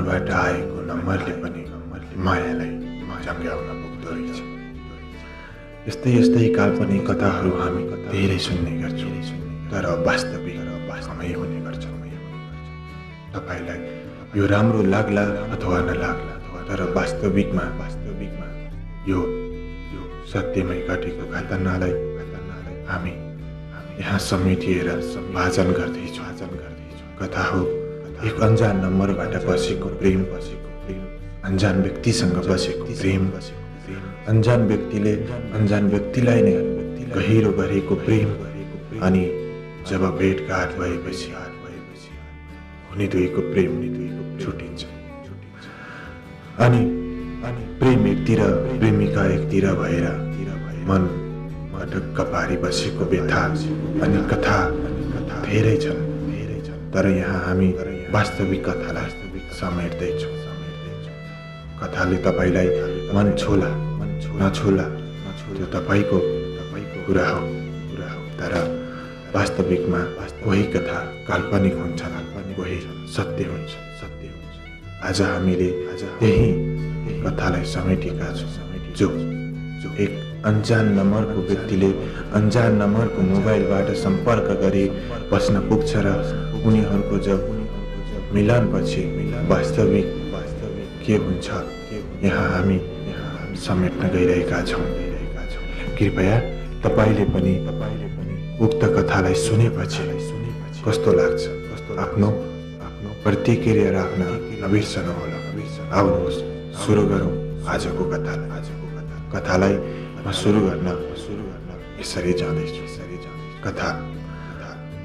फोनबाट आएको नम्बरले पनि मायालाई जङ्ग्याउन पुग्दो रहेछ। यस्तै यस्तै काल्पनिक कथाहरू हामी धेरै सुन्ने गर्छौँ, तर वास्तविक समय हुने गर्छ। तपाईलाई यो राम्रो लाग्ला अथवा नलाग्ला, तर वास्तविकमा यो सत्यमै घटेको घटनालाई हामी यहाँ समेटिएर वाचन गर्दैछौँ। कथा हो एक अन्जान नम्बरबाट बसेको प्रेम, अन्जान व्यक्तिसँग बसेको प्रेम, अन्जान व्यक्तिले अन्जान व्यक्तिलाई नै गहिरो गरेको प्रेम, अनि जब भेटघाट भएपछि हुने दुईको प्रेम छुटिन्छ। अनि प्रेम एकतिर प्रेमिका एकतिर भएर मन अटक्क पारी बसेको व्यथा अनि कथा धेरै छन्, तर यहाँ हामी वास्तविक कथालाई समेट्दैछौँ। कथाले तपाईलाई मन छोला नछोला त्यो तपाईको कुरा हो, तर वास्तविकमा वही कथा काल्पनिक हुन्छ, वही सत्य हुन्छ। आज हामीले यही कथालाई समेटेका छौँ, जो एक अन्जान नम्बरको व्यक्तिले अन्जान नम्बरको मोबाइलबाट सम्पर्क गरी बस्न पुग्छ र उनीहरूको जब मिलनपछि वास्तविक के हुन्छ यहाँ हामी समेट्न गइरहेका छौँ। कृपया तपाईले पनि उक्त कथालाई सुनेपछि कस्तो लाग्छ आफ्नो प्रतिक्रिया राख्न नबिर्सनुहोला। आउनुहोस् सुरु गरौँ आजको कथालाई म सुरु गर्न यसरी जाँदैछु। कथा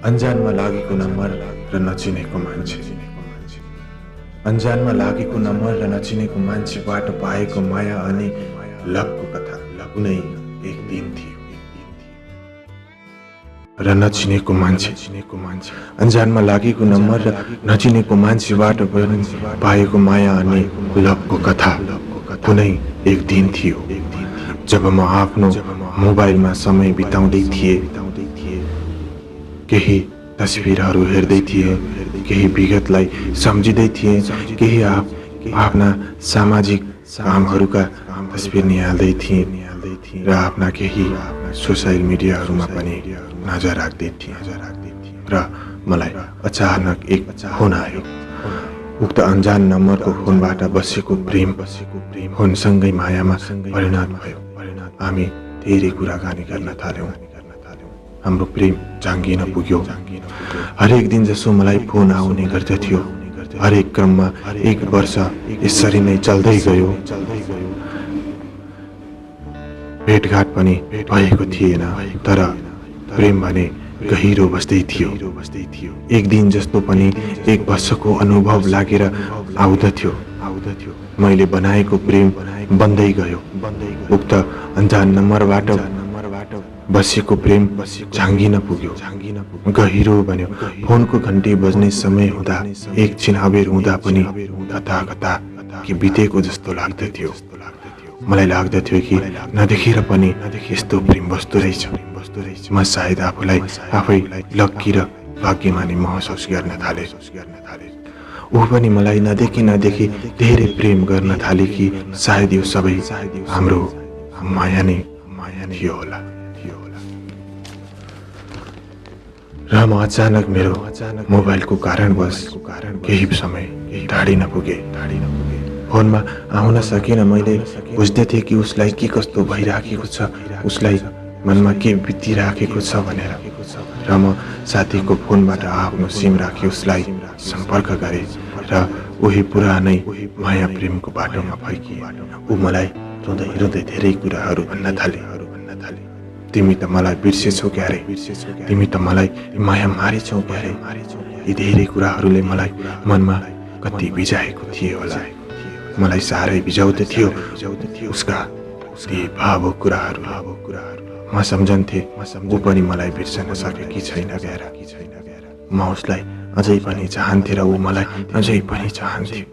अन्जानमा लागेको नम्बर र नचिनेको मान्छे। अन्जानमा लागेको नम्बर र नचिनेको मान्छेबाट पाएको माया अनि लभको कथा कुनै एक दिन थियो र नचिनेको मान्छे। अन्जानमा लागेको नम्बर र नचिनेको मान्छेबाट पाएको माया अनि लभको कथा कुनै एक दिन थियो। जब म आफ्नो मोबाइलमा समय बिताउँदै थिएँ, केही तस्बिरहरू हेर्दै थिएँ, केही विगतलाई सम्झिँदै थिएँ, केही आफ्ना सामाजिक कामहरूका तस्बिर निहाल्दै थिएँ र आफ्ना केही सोसियल मिडियाहरूमा पनि नजर राख्दै थिएँ र मलाई अचानक एक फोन आयो। उक्त अन्जान नम्बरको फोनबाट बसेको प्रेम फोनसँगै मायामा परिणत भयो। हामी धेरै कुराकानी गर्न थाल्यौँ, हाम्रो प्रेम जाङ्गिन पुग्यो। हरेक दिन जसो मलाई फोन आउने गर्दथ्यो। हरेक क्रममा एक वर्ष यसरी नै चल्दै गयो। भेटघाट पनि भएको थिएन, तर प्रेम भने गहिरो बस्दै थियो। एक दिन जस्तो पनि एक वर्षको अनुभव लागेर आउँदथ्यो। मैले बनाएको प्रेम बन्दै गयो। उक्त अन्जान नम्बरबाट बसेको प्रेम झाङ्गिन पुग्यो, गहिरो बन्यो। फोनको घन्टी बज्ने समय हुँदा एकछिन अबेर हुँदा पनि कता कि बितेको जस्तो लाग्दथ्यो। मलाई लाग्दथ्यो कि नदेखेर पनि यस्तो प्रेम बस्दो रहेछ। म सायद आफै लक्की र भाग्यमानी महसुस गर्न थाले। ऊ पनि मलाई नदेखि धेरै प्रेम गर्न थाले कि सायद यो सबै हाम्रो माया नै थियो होला। र म अचानक मेरो मोबाइलको कारणवश केही समय टाढिन पुगे। फोनमा आउन सकिन। मैले बुझ्दथेँ कि उसलाई के कस्तो भइराखेको छ, उसलाई मनमा के बितिराखेको छ भनेर। र म साथीको फोनबाट आफ्नो सिम राखी उसलाई सम्पर्क गरेँ र उही पुरानै माया प्रेमको बाटोमा फर्किए। ऊ मलाई रुँदै धेरै कुराहरू भन्न थाले। तिमी त मलाई बिर्सेछौ क्यारे, तिमी त मलाई माया मारेछौ क्यारे। यी धेरै कुराहरूले मलाई मनमा कति बिजाएको थिए होला। मलाई साह्रै बिजाउँदथ्यो उसका ती भावुक कुराहरू। म सम्झन्थे ऊ पनि मलाई बिर्सन सकेकी छैन गएर। म उसलाई अझै पनि चाहन्थे र ऊ मलाई अझै पनि चाहन्थे।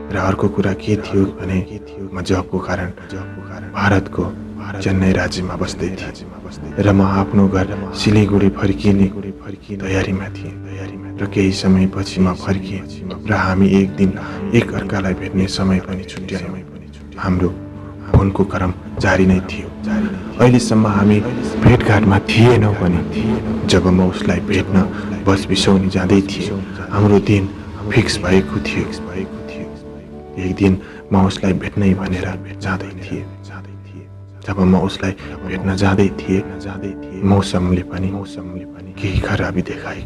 र अर्को कुरा के थियो भने म जबको कारण भारतको चेन्नई राज्यमा बस्दै थिएँ र म आफ्नो घर सिलिगुडी फर्किने तयारीमा थिएँ। र केही समयपछि म फर्किएँ र हामी एक दिन एक अर्कालाई भेट्ने समय पनि छुट्यायौँ। हाम्रो फोनको क्रम जारी नै थियो। अहिलेसम्म हामी भेटघाटमा थिएनौँ पनि। जब म उसलाई भेट्न बस बिसाउन जाँदै थिएँ, हाम्रो दिन फिक्स भएको थियो। एक दिन म उसलाई भेट्नै भनेर जाँदै थिएँ। जब म उसलाई भेट्न जाँदै थिएँ, मौसमले पनि केही खराबी देखाए।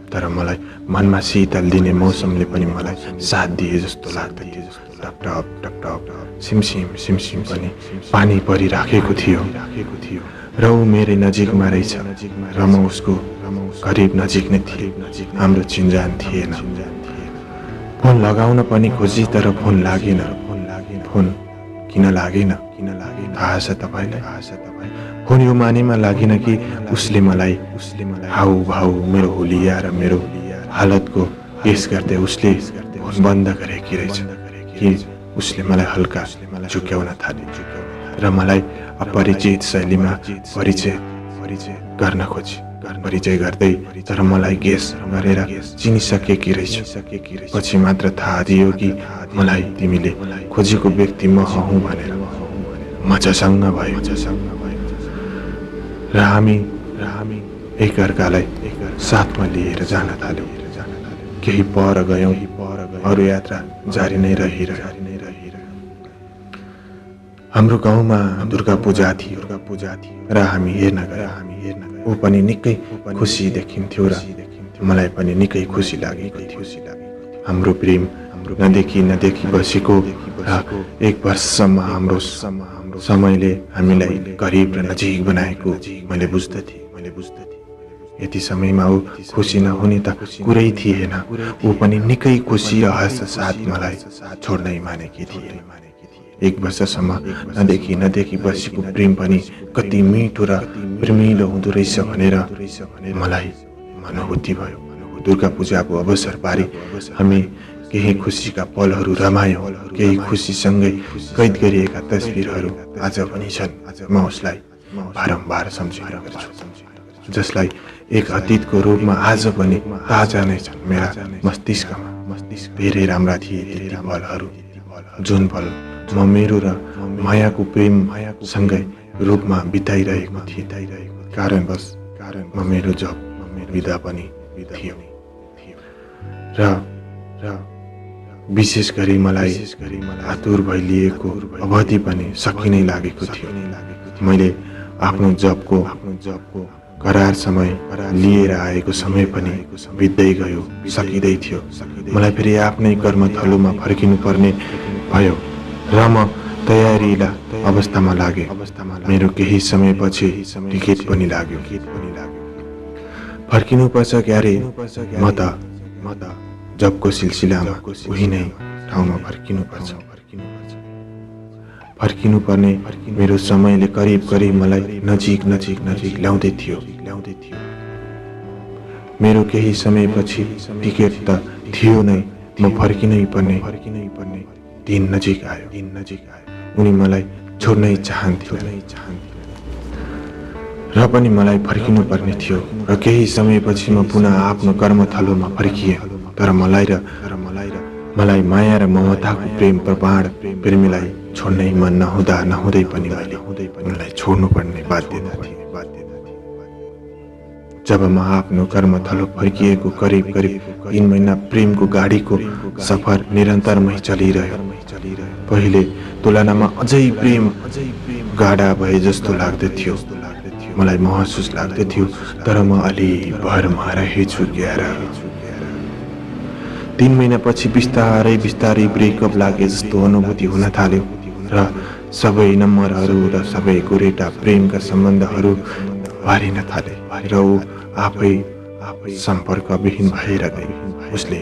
तर मलाई मनमा शीतल दिने मौसमले पनि मलाई साथ दिए जस्तो लाग्दथ्यो। टपटप टपटप सिमसिम पनि पानी परिराखेको थियो र ऊ मेरै नजिकमा रहेछ र म उसको करिब नजिक नै थिएँ। हाम्रो चिन्जान थिएन। फोन लगाउन पनि खोजी तर फोन लागेन। फोन किन लागेन थाहा छ तपाईलाई? फोन यो मानेमा लागेन कि उसले मलाई हाउभाउ, मेरो हुलिया र मेरो हालतको पेश गर्दै उसले फोन बन्द गरेकी रहेछ कि उसले मलाई हल्का झुक्याउन थाले र मलाई अपरिचित शैलीमा परिचय गर्न खोजे। परिचय गर्दै तर मलाई गेस गरेर चिनिसकेकी रहेछ। पछि मात्र थाहा दियो कि मलाई तिमीले खोजेको व्यक्ति म हूँ भनेर। मजासँग भयो र हामी एकअर्कालाई साथमा लिएर जान थाल्यौँ। केही पर गयौँ, अरू यात्रा जारी नै रहिरह्यो। हाम्रो गाउँमा दुर्गा पूजा थियो र हामी हेर्न गयौँ। ऊ पनि निकै खुसी देखिन्थ्यो र मलाई पनि निकै खुसी लागेको थियो। हाम्रो प्रेम नदेखि बसेको र एक वर्षसम्म हाम्रो समयले हामीलाई करिब र नजिक बनाएको मैले बुझ्दथेँ। यति समयमा ऊ खुसी नहुने त कुरै थिएन। ऊ पनि निकै खुसी र हर्ष साथ मलाई छोड्नै मानेकी थिए। एक वर्षसम्म नदेखि बसेको प्रेम पनि कति मिठो र प्रेमिलो हुँदो रहेछ भनेर मलाई अनुभूति भयो। दुर्गा पूजाको अवसर पारी हामी केही खुसीका पलहरू रमायौँ। केही खुसीसँगै कैद गरिएका तस्बिरहरू आज पनि छन्। म उसलाई बारम्बार सम्झिने गर्छु, जसलाई एक अतीतको रूपमा आज पनि ताजा नै छन् मेरा मस्तिष्कमा। धेरै राम्रा थिए ती पलहरू, जुन पल म मेरो र मायाको प्रेमसँगै रूपमा बिताइरहेको थिएँ। कारणवश म मेरो जब बिदा पनि थियो र विशेष गरी मलाई आतुर भई लिएको अवधि पनि सकिनै लागेको थियो। मैले आफ्नो जबको करार समय लिएर आएको समय पनि बित्दै गयो, सकिँदै थियो। मलाई फेरि आफ्नै कर्मथलोमा फर्किनु पर्ने भयो र म तयारीला अवस्थामा लागे। मेरो केही समयपछि टिकट पनि लाग्यो। फर्किनुपर्छ क्यारे? म त जबको सिलसिलामा उही नै ठाउँमा फर्किनु पर्ने मेरो समयले करिब मलाई नजिक ल्याउँदै थियो। मेरो केही समयपछि टिकट त थियो नै, म फर्किनै पर्ने दिन नजिक आयो। उनी मलाई छोड्नै चाहन्थिन् र पनि मलाई फर्किनु पर्ने थियो र केही समयपछि म पुनः आफ्नो कर्मथलोमा फर्किएँ। तर मलाई माया र ममताको प्रेम प्रमाण प्रेमीलाई छोड्नै मन नहुँदै पनि मैले उनलाई छोड्नु पर्ने बाध्यता थिए। जब म आफ्नो कर्मथलो फर्किएको करिब 3 महिना प्रेमको गाडीको सफर निरन्तरमै चलिरह्यो। पहिले तुलनामा अझै प्रेम गाडा भए जस्तो लाग्दथ्यो। मलाई महसुस लाग्दथ्यो, तर म अलि भरमा रहेछु क्यार। 3 महिनापछि बिस्तारै ब्रेकअप लागे जस्तो अनुभूति हुन थाल्यो र सबै नम्बरहरू र सबै कुरेटा प्रेमका सम्बन्धहरू बारिन थाले र ऊ आफै सम्पर्कविहीन भएर गई। उसले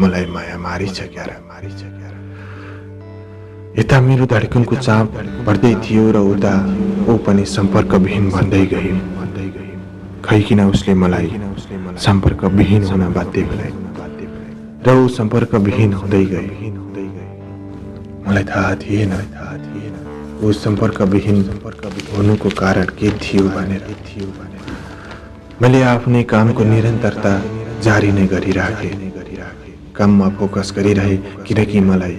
मलाई माया मारिछ क्यार। यता मेरो धड्कनको चाप बढ्दै थियो र उता ऊ पनि सम्पर्कविहीन भन्दै गई। खै किन उसले मलाई सम्पर्कविहीन हुन बाध्य बनाए र ऊ सम्पर्कविहीन हुँदै गई। मलाई थाहा थिएन ऊ सम्पर्कविहीन हुनुको कारण के थियो भनेर। मैले आफ्नै कामको निरन्तरता जारी नै गरिराखे। काममा फोकस गरिरहे किनकि मलाई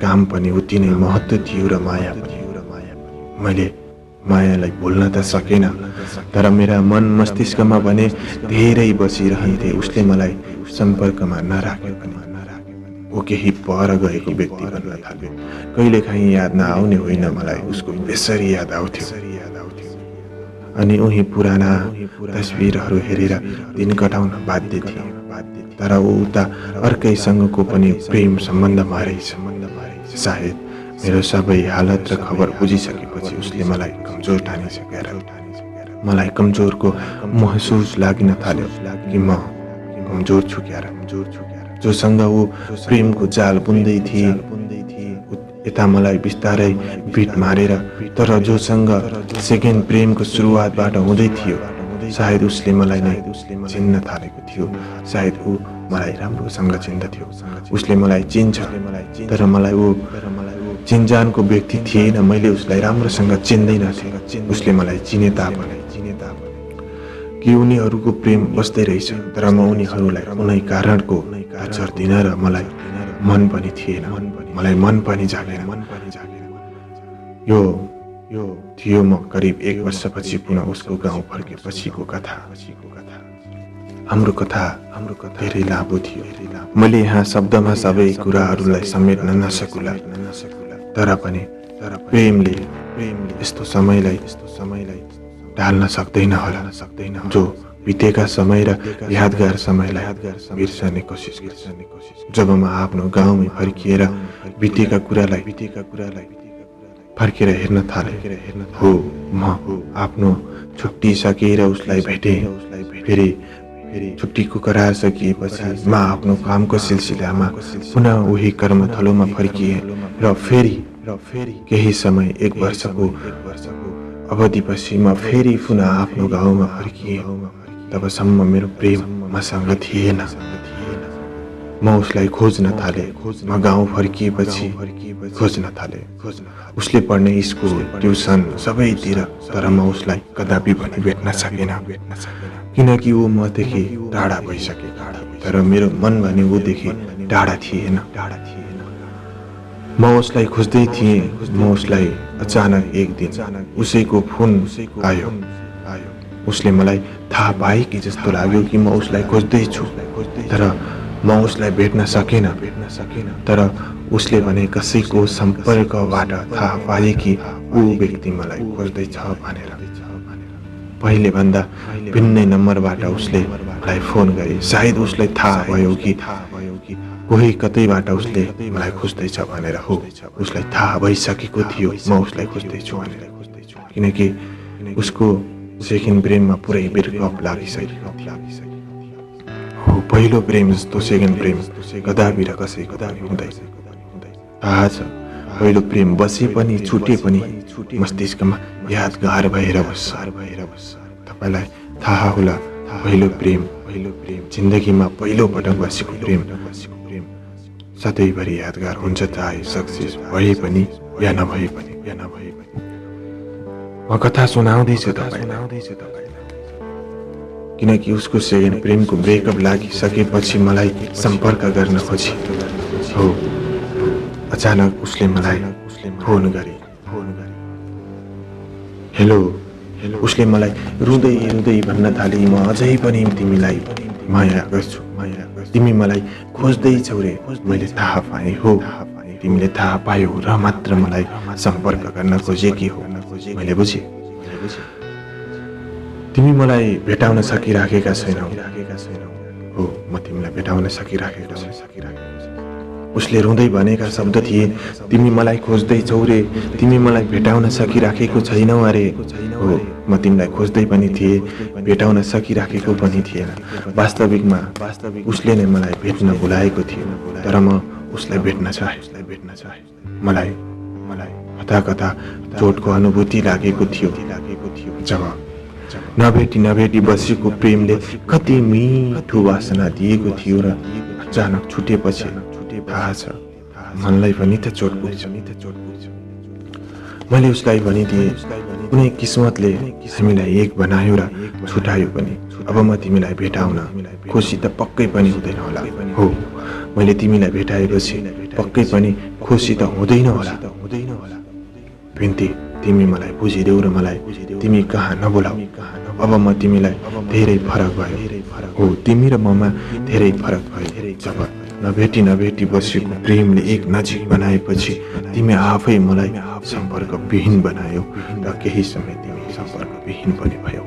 काम पनि उति नै महत्त्व थियो र माया पनि। मैले मायालाई भुल्न त सकेन, तर मेरा मन मस्तिष्कमा भने धेरै बसिरहन्थे। उसले मलाई सम्पर्कमा नराखे पनि ऊ केही पर गएको व्यक्ति बन्न थाल्यो। कहिलेकाहीँ याद नआउने होइन, मलाई उसको बेसरी याद आउँथ्यो। अनि उही पुराना तस्बिरहरू हेरेर दिन कटाउन बाध्य थिए। तर ऊ उता अर्कैसँगको पनि प्रेम सम्बन्धमा रहेछ। सायद मेरो सबै हालत र खबर बुझिसकेपछि उसले मलाई कमजोर ठानिसकेर मलाई कमजोरको महसुस लाग्न थाल्यो कि म कमजोर छु क्यार। जोसँग ऊ प्रेमको जाल बुन्दै थिए यता मलाई बिस्तारै बिट मारेर, तर जोसँग सेकेन्ड प्रेमको सुरुवातबाट हुँदै थियो, सायद उसले मलाई नै चिन्न थालेको थियो। सायद ऊ मलाई राम्रोसँग चिन्दथ्यो। उसले मलाई चिन्छ, तर मलाई ऊ चिन्जानको व्यक्ति थिएन। मैले उसलाई राम्रोसँग चिन्दैनथेँ। उसले मलाई चिने तापनि कि उनीहरूको प्रेम बस्दै रहेछ, तर म उनीहरूलाई कुनै कारणको अक्षर दिन र मलाई मन पनि थिएन। मलाई मन पनि जागेन। यो थियो म करिब 1 वर्षपछि पुनः उसको गाउँ फर्केपछिको कथा। हाम्रो कथा धेरै लामो थियो। मैले यहाँ शब्दमा सबै कुराहरूलाई समेट्न नसकुला, तर पनि प्रेमले यस्तो समयलाई ढाल्न सक्दैन होला, जो बितेका समय र यादगार समयलाई बिर्सने कोसिस गर्छ। जब म आफ्नो गाउँमै फर्किएर बितेका कुरालाई फर्केर हेर्न थाले, हो म आफ्नो छुट्टी सकेर उसलाई भेटेँ। फेरि छुट्टीको करार सकिएपछि म आफ्नो कामको सिलसिलामा पुनः उही कर्मथलोमा फर्किएँ र फेरि केही समय 1 वर्षको अवधिपछि म फेरि पुनः आफ्नो गाउँमा फर्किएँ। तबसम्म मेरो प्रेम मसँग थिएन। म उसलाई खोज्न थालेँ। म गाउँ फर्किएपछि खोज्न थालेँ। उसले पढ्ने स्कुल, ट्युसन सबैतिर, तर म उसलाई कदापि पनि भेट्न सकेन, किनकि ऊ मदेखि टाढा भइसके। तर मेरो मन भने ऊदेखि टाढा थिएन। म उसलाई खोज्दै थिएँ। म उसलाई अचानक एक दिन उसैको फोन आयो। उसले मलाई थाहा पाए कि जस्तो लाग्यो कि म उसलाई खोज्दैछु, तर म उसलाई भेट्न सकेन। तर उसले भने कसैको सम्पर्कबाट थाहा पाए कि ऊ व्यक्ति मलाई खोज्दैछ भनेर। पहिले भन्दा भिन्नै नम्बरबाट उसले मलाई फोन गरे। सायद उसलाई थाहा भयो कि कोही कतैबाट उसले मलाई खोज्दैछ भनेर। हो, उसलाई थाहा भइसकेको थियो म उसलाई खोज्दैछु भनेर, किनकि उसको सेकेन्ड प्रेममा पुरै ब्रेकअप लागिसकेको थियो। हो, पहिलो प्रेम जस्तो सेकेन्ड प्रेम कदापि र कसैको पनि हुँदैन। थाहा छ, पहिलो प्रेम बसे पनि छुटे पनि मस्तिष्कमा यादगार भएर बस्छ। तपाईलाई थाहा होला, पहिलो प्रेम जिन्दगीमा पहिलो पटक बसेको प्रेम सधैँभरि यादगार हुन्छ, चाहे सक्सेस भए पनि या नभए पनि। म कथा सुनाउँदैछु तपाईलाई, किनकि उसको सेकेन्ड प्रेमको ब्रेकअप लागिसकेपछि मलाई सम्पर्क गर्न खोजी। हो, अचानक उसले मलाई फोन गरे। हेलो, उसले मलाई रुँदै भन्न थाले, म अझै पनि तिमीलाई माया गर्छु। तिमी मलाई खोज्दैछौ रे, मैले थाहा पाएँ। हो, तिमीले थाहा पायौ र मात्र मलाई सम्पर्क गर्न खोजेकी हो, मैले बुझेँ। तिमी मलाई भेटाउन सकिराखेका छैनौ। हो, म तिमीलाई भेटाउन सकिराखेको छु। उसले रुँदै भनेका शब्द थिए, तिमी मलाई खोज्दैछौ रे, तिमी मलाई भेटाउन सकिराखेको छैनौ अरे। हो, म तिमीलाई खोज्दै पनि थिएँ, भेटाउन सकिराखेको पनि थिएन। वास्तविकमा उसले नै मलाई भेट्न बोलाएको थियो, तर म उसलाई भेट्न चाहे। मलाई कता चोटको अनुभूति लागेको थियो। जब नभेटी बसेको प्रेमले कति मिठो वासना दिएको थियो र अचानक छुटेपछि थाहा छ, मनलाई पनि त चोट पुग्छ। मैले उसलाई भनिदिएँ, कुनै किस्मतले हामीलाई एक बनायो र छुटायो पनि अब म तिमीलाई भेटाउन खुसी त पक्कै पनि हुँदैन होला। हो, मैले तिमीलाई भेटाएपछि पक्कै पनि खुसी त हुँदैन होला। बिन्ती, तिमी मलाई बुझिदेऊ र मलाई तिमी कहाँ नबोलाऊ। अब म तिमीलाई धेरै फरक भयो। हो, तिमी र ममा धेरै फरक भयो। जब नभेटी नभेटी बसेको प्रेमले एक नजिक बनाएपछि तिमी आफै मलाई सम्पर्कविहीन बनायौ र केही समय तिमी सम्पर्कविहीन पनि भयौ।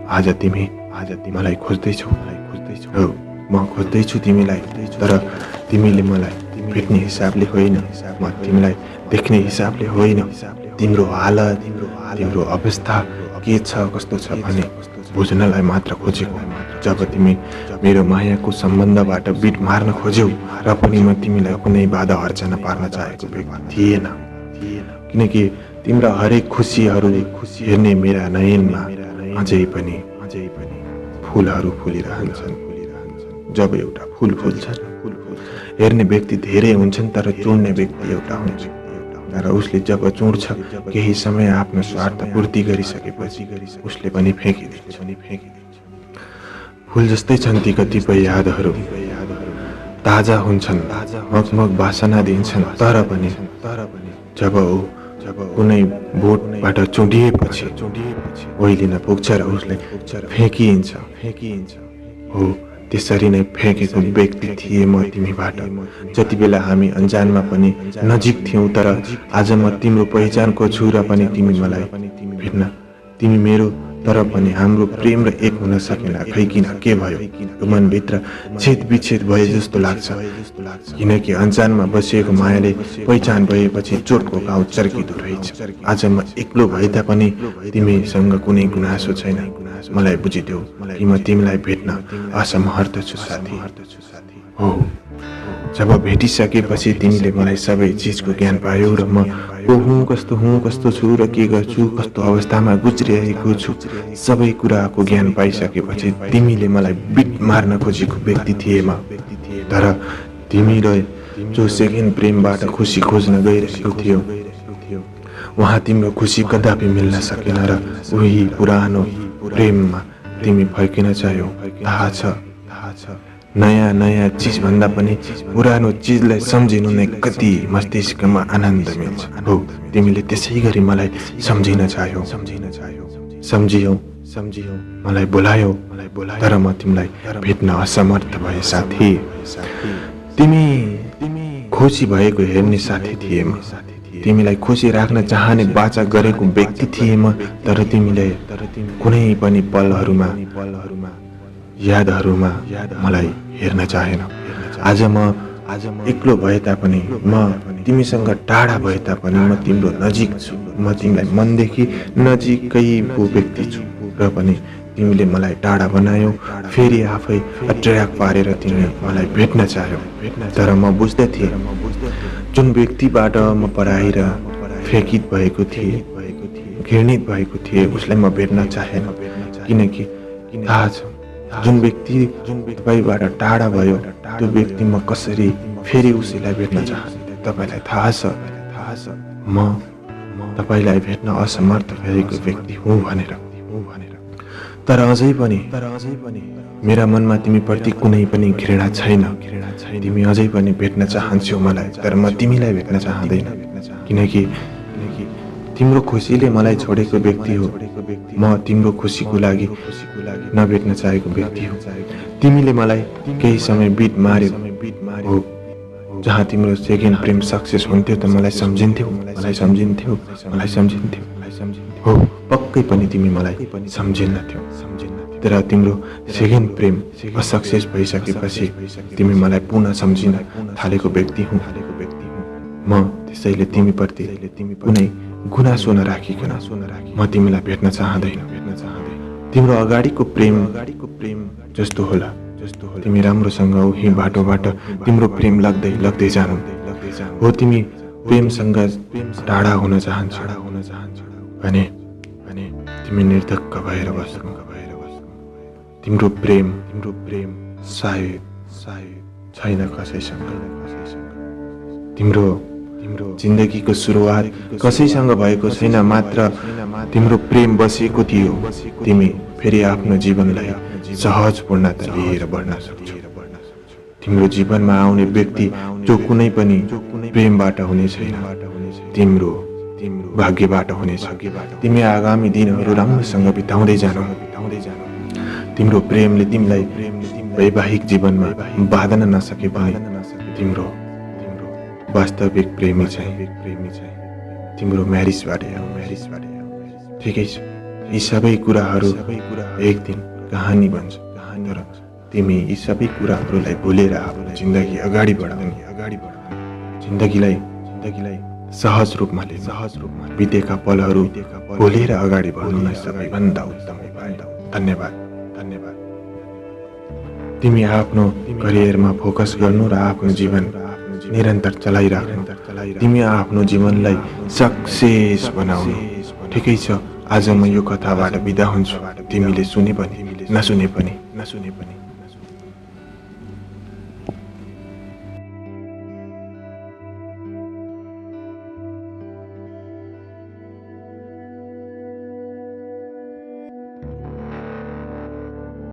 आज तिमी मलाई खोज्दैछौ। हो, म खोज्दैछु तिमीलाई, तर तिमीले मलाई भेट्ने हिसाबले होइन, म तिमीलाई देख्ने हिसाबले होइन। तिम्रो हालत, तिम्रो अवस्था के छ, कस्तो छ भने बुझ्नलाई मात्र खोजेको। जब तिमी मेरो मायाको सम्बन्धबाट बिट मार्न खोज्यौ र पनि म तिमीलाई कुनै बाधा अर्चना पार्न चाहेको व्यक्ति थिएन, किनकि तिम्रा हरेक खुसीहरू हेर्ने मेरा नयनमा अझै पनि फुलहरू फुलिरहन्छन्। जब एउटा फुल फुल्छ, हेर्ने व्यक्ति धेरै हुन्छन् तर चुड्ने व्यक्ति एउटा हुन्छ। र उसले जब चुड्छ, केही समय आफ्नो स्वार्थ पूर्ति गरिसकेपछि उसले पनि फ्याँकिदिन्छ। फुल जस्तै छन् ती कतिपय यादहरू, ताजा हुन्छन्, मगमग वासना दिन्छन्, तर पनि जब कुनै बोटबाट चुडिएपछि ओइलिन पुग्छ र उसलाई फ्याँकिन्छ। हो, त्यसरी नै फ्याँकेको व्यक्ति थिए म तिमीबाट। जति बेला हामी अन्जानमा पनि नजिक थियौं, तर आज म तिम्रो पहिचानको छु र पनि तिमी मलाई भेट्न, तिमी मेरो, तर पनि हाम्रो प्रेम र एक हुन सकेन। खै किन, के भयो? मनभित्र छेद विच्छेद भए जस्तो लाग्छ, किनकि अन्जानमा बसिएको मायाले पहिचान भएपछि चोटको घाउ चर्किँदो रहेछ। आज म एक्लो भए तापनि तिमीसँग कुनै गुनासो छैन। मलाई बुझिदेऊ कि म तिमीलाई भेट्न असमर्थ छु साथी। हो, जब भेटिसकेपछि तिमीले मलाई सबै चिजको ज्ञान पायौ र म को हुँ, कस्तो छु र के गर्छु, कस्तो अवस्थामा गुज्रिरहेको छु, सबै कुराको ज्ञान पाइसकेपछि तिमीले मलाई बिट मार्न खोजेको व्यक्ति थिए म। तर तिमीले जो सेकेन्ड प्रेमबाट खुसी खोज्न गइरहेको थियो, वहाँ तिम्रो खुसी कदापि मिल्न सकेन र उही पुरानो प्रेममा तिमी फर्किन चाह्यौ। थाहा छ, नयाँ चिज भन्दा पनि पुरानो चिजलाई सम्झिनु नै कति मस्तिष्कमा आनन्द मिल्छ। हो, तिमीले त्यसै गरी मलाई सम्झिन चाह्यौ, सम्झियौ, मलाई बोलायौ, तर म तिमीलाई भेट्न असमर्थ भए साथी। तिमी खुसी भएको हेर्ने साथी थिए म, तिमीलाई खुसी राख्न चाहने बाचा गरेको व्यक्ति थिए म, तर तिमीले कुनै पनि पलहरूमा यादहरूमा मलाई हेर्न चाहेन। आज म एक्लो भए तापनि, म तिमीसँग टाढा भए तापनि म तिम्रो नजिक छु। म तिमीलाई मनदेखि नजिकैको व्यक्ति छु र पनि तिमीले मलाई टाढा बनायौ, फेरि आफै अट्र्याक्ट पारेर तिमी मलाई भेट्न चाह्यौ। तर म बुझ्दथे जुन व्यक्तिबाट म पराएर फ्याँकित भएको थिएँ, घृणित भएको थिएँ, उसलाई म भेट्न चाहेन, किनकि थाहा छ जुन व्यक्ति तपाईबाट टाढा भयो, त्यो व्यक्ति म कसरी फेरि उसैलाई भेट्न चाहन्थे। तपाईलाई थाहा छ म तपाईलाई भेट्न असमर्थ भएको व्यक्ति हुँ भनेर। तर अझै पनि मेरा मनमा तिमीप्रति कुनै पनि घृणा छैन। तिमी अझै पनि भेट्न चाहन्छौ मलाई, तर म तिमीलाई भेट्न चाहँदैन, किनकि तिम्रो खुसीले मलाई छोडेको व्यक्ति हो। म तिम्रो खुसीको लागि नभेट्न चाहेको व्यक्ति हो। तिमीले मलाई केही समय बिट मार्यो हो, जहाँ तिम्रो सेकेन्ड प्रेम सक्सेस हुन्थ्यो त मलाई सम्झिन्थ्यौ। हो, पक्कै पनि तिमी मलाई सम्झिन्नथ्यौ, तर तिम्रो सेकेन्ड प्रेम असक्सेस भइसकेपछि तिमी मलाई पुनः सम्झिन थालेको व्यक्ति हुँ म। त्यसैले तिमीप्रति कुनै गुनासो नराखिकन म तिमीलाई भेट्न चाहँदैन। तिम्रो अगाडिको प्रेम जस्तो होला, तिमी राम्रोसँग उही बाटोबाट तिम्रो प्रेम लग्दै जानु हो। तिमी प्रेमसँग टाढा हुन चाहन्छौ भने तिमी निर्धक्क भएर बस्नु। तिम्रो प्रेम सायद छैन कसैसँग। तिम्रो जिन्दगीको सुरुवात कसैसँग भएको छैन, मात्र तिम्रो प्रेम बसेको थियो। तिमी फेरि आफ्नो जीवनलाई सहज पूर्णता लिएर बढ्न सक्छौ। तिम्रो जीवनमा आउने व्यक्ति जो कुनै पनि प्रेमबाट हुने छैन, तिम्रो भाग्यबाट हुनेछ। तिमी आगामी दिनहरू राम्रोसँग बिताउँदै जानु। तिम्रो प्रेमले तिमीलाई वैवाहिक जीवनमा बाधा नसके पनि तिम्रो वास्तविक प्रेमी चाहिँ तिम्रो म्यारिजबाटै हो। ठिकै छ, यी सबै कुराहरू एक दिन कहानी बन्छ। तर तिमी यी सबै कुराहरूलाई भुलेर आफ्नो जिन्दगी अगाडि बढाउने, जिन्दगीलाई सहज रूपमा बितेका पलहरू भुलेर अगाडि बढ्नु नै सबैभन्दा उत्तम उपाय। धन्यवाद। तिमी आफ्नो करियरमा फोकस गर्नु र आफ्नो जीवन निरन्तर चलाइराख्नु। तिमी आफ्नो जीवनलाई सक्सेस बनाउनु। ठिकै छ, आज म यो कथाबाट बिदा हुन्छु। तिमीले सुने पनि नसुने पनि